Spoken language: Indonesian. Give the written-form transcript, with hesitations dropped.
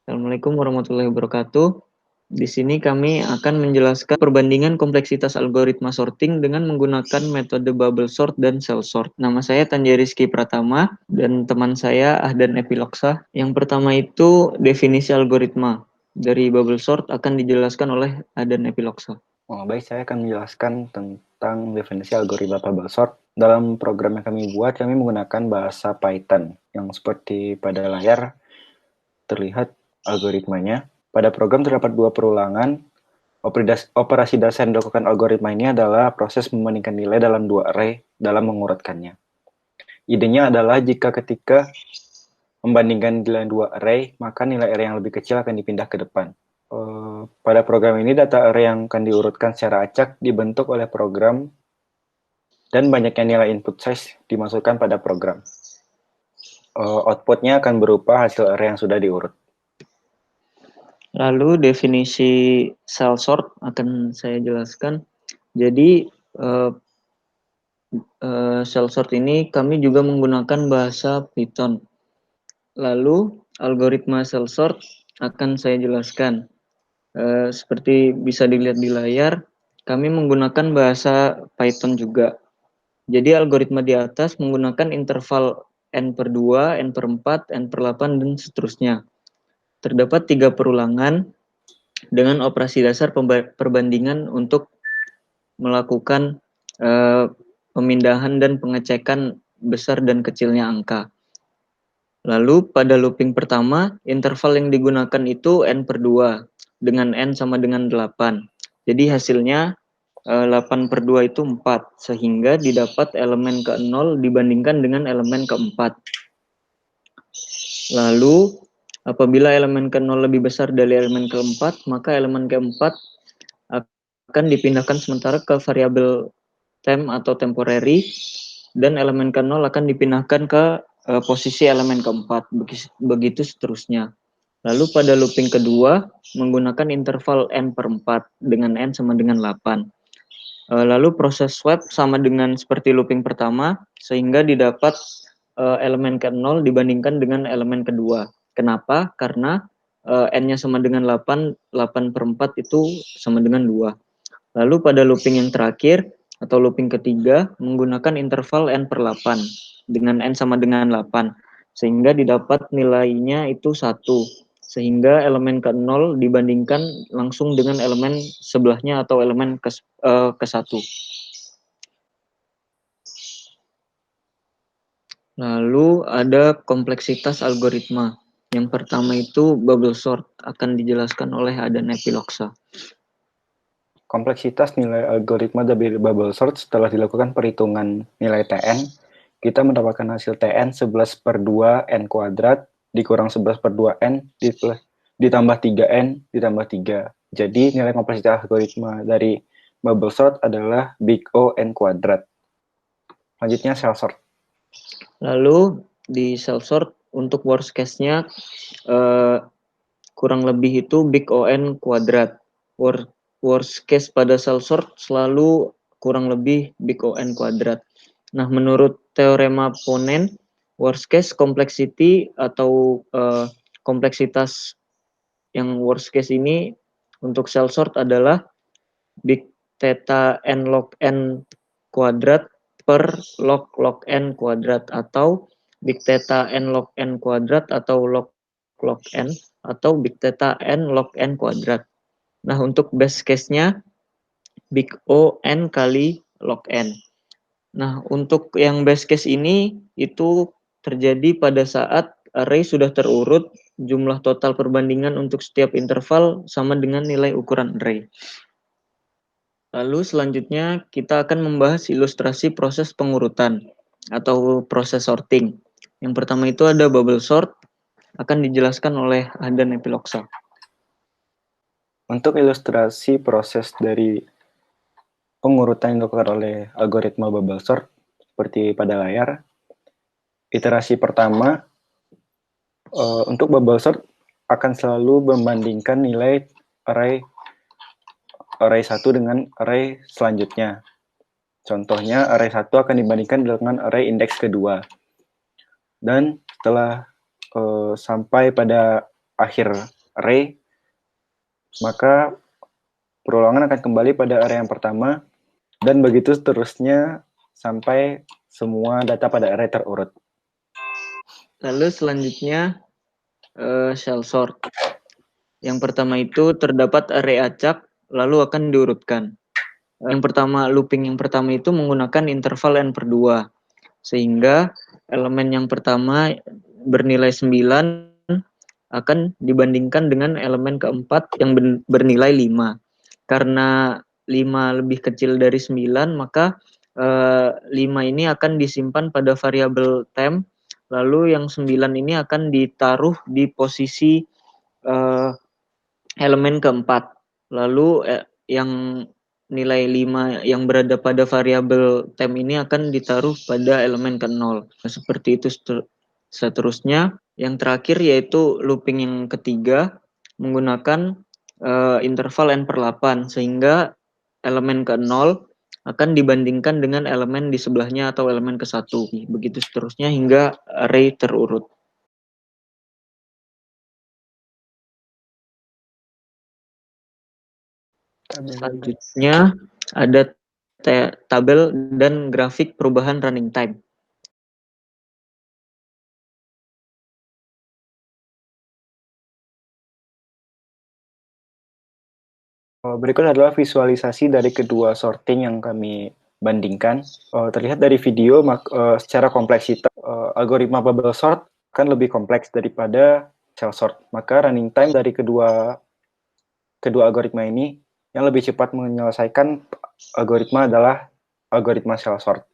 Assalamualaikum warahmatullahi wabarakatuh. Di sini kami akan menjelaskan perbandingan kompleksitas algoritma sorting dengan menggunakan metode bubble sort dan cell sort. Nama saya Tanjay Rizky Pratama dan teman saya Ahdan Epiloksa. Yang pertama itu definisi algoritma. Dari bubble sort akan dijelaskan oleh Ahdan Epiloksa. Baik, saya akan menjelaskan tentang definisi algoritma bubble sort. Dalam program yang kami buat, kami menggunakan bahasa Python yang seperti pada layar terlihat algoritmanya. Pada program terdapat dua perulangan. Operasi dasar yang dilakukan algoritma ini adalah proses membandingkan nilai dalam dua array dalam mengurutkannya. Idenya adalah jika ketika membandingkan nilai dua array, maka nilai array yang lebih kecil akan dipindah ke depan. Pada program ini, data array yang akan diurutkan secara acak dibentuk oleh program dan banyaknya nilai input size dimasukkan pada program. Outputnya akan berupa hasil array yang sudah diurut. Lalu definisi cell sort akan saya jelaskan. Jadi cell sort ini kami juga menggunakan bahasa Python. Lalu algoritma cell sort akan saya jelaskan. Seperti bisa dilihat di layar, kami menggunakan bahasa Python juga. Jadi algoritma di atas menggunakan interval n/2, n/4, n/8, dan seterusnya. Terdapat 3 perulangan dengan operasi dasar perbandingan untuk melakukan pemindahan dan pengecekan besar dan kecilnya angka. Lalu pada looping pertama, interval yang digunakan itu n/2 dengan n sama dengan 8. Jadi hasilnya 8/2 itu 4, sehingga didapat elemen ke-0 dibandingkan dengan elemen ke-4. Lalu apabila elemen ke-0 lebih besar dari elemen ke-4, maka elemen ke-4 akan dipindahkan sementara ke variabel temp atau temporary, dan elemen ke-0 akan dipindahkan ke posisi elemen ke-4, begitu seterusnya. Lalu pada looping kedua, menggunakan interval n/4 dengan n sama dengan 8. Lalu proses swap sama dengan seperti looping pertama, sehingga didapat elemen ke-0 dibandingkan dengan elemen kedua. Kenapa? Karena n-nya sama dengan 8, 8/4 itu sama dengan 2. Lalu pada looping yang terakhir, atau looping ketiga, menggunakan interval n/8 dengan n sama dengan 8, sehingga didapat nilainya itu 1, sehingga elemen ke-0 dibandingkan langsung dengan elemen sebelahnya atau elemen ke-1. Lalu ada kompleksitas algoritma. Yang pertama itu bubble sort, akan dijelaskan oleh Ahdan Epiloksa. Kompleksitas nilai algoritma dari bubble sort setelah dilakukan perhitungan nilai Tn, kita mendapatkan hasil Tn 11/2 n kuadrat dikurang 11/2 n ditambah 3n ditambah 3. Jadi nilai kompleksitas algoritma dari bubble sort adalah big O n kuadrat. Selanjutnya cell sort. Lalu di cell sort untuk worst case-nya kurang lebih itu big O(n) kuadrat. Worst case pada cell sort selalu kurang lebih big O(n) kuadrat. Nah, menurut teorema Ponen, worst case complexity atau kompleksitas yang worst case ini untuk cell sort adalah big theta n log n kuadrat per log n kuadrat, atau big theta n log n kuadrat atau log n, atau big theta n log n kuadrat. Nah, untuk best case-nya big O n kali log n. Nah, untuk yang best case ini itu terjadi pada saat array sudah terurut, jumlah total perbandingan untuk setiap interval sama dengan nilai ukuran array. Lalu selanjutnya kita akan membahas ilustrasi proses pengurutan atau proses sorting. Yang pertama itu ada bubble sort, akan dijelaskan oleh Ahdan Epiloksa. Untuk ilustrasi proses dari pengurutan yang dilakukan oleh algoritma bubble sort seperti pada layar, iterasi pertama untuk bubble sort akan selalu membandingkan nilai array 1 dengan array selanjutnya. Contohnya array 1 akan dibandingkan dengan array indeks kedua. Dan setelah sampai pada akhir array, maka perulangan akan kembali pada array yang pertama, dan begitu seterusnya sampai semua data pada array terurut. Lalu selanjutnya shell sort. Yang pertama itu terdapat array acak, lalu akan diurutkan. Yang pertama, looping yang pertama itu menggunakan interval n/2, sehingga elemen yang pertama bernilai 9 akan dibandingkan dengan elemen keempat yang bernilai 5. Karena 5 lebih kecil dari 9, maka 5 ini akan disimpan pada variabel temp, lalu yang 9 ini akan ditaruh di posisi elemen keempat. Lalu yang nilai 5 yang berada pada variabel temp ini akan ditaruh pada elemen ke-0. Seperti itu seterusnya. Yang terakhir yaitu looping yang ketiga menggunakan interval n/8, sehingga elemen ke-0 akan dibandingkan dengan elemen di sebelahnya atau elemen ke-1. Begitu seterusnya hingga array terurut. Selanjutnya ada tabel dan grafik perubahan running time. Berikut adalah visualisasi dari kedua sorting yang kami bandingkan. Terlihat dari video, secara kompleksitas, algoritma bubble sort kan lebih kompleks daripada shell sort. Maka running time dari kedua algoritma ini yang lebih cepat menyelesaikan algoritma adalah algoritma shell sort.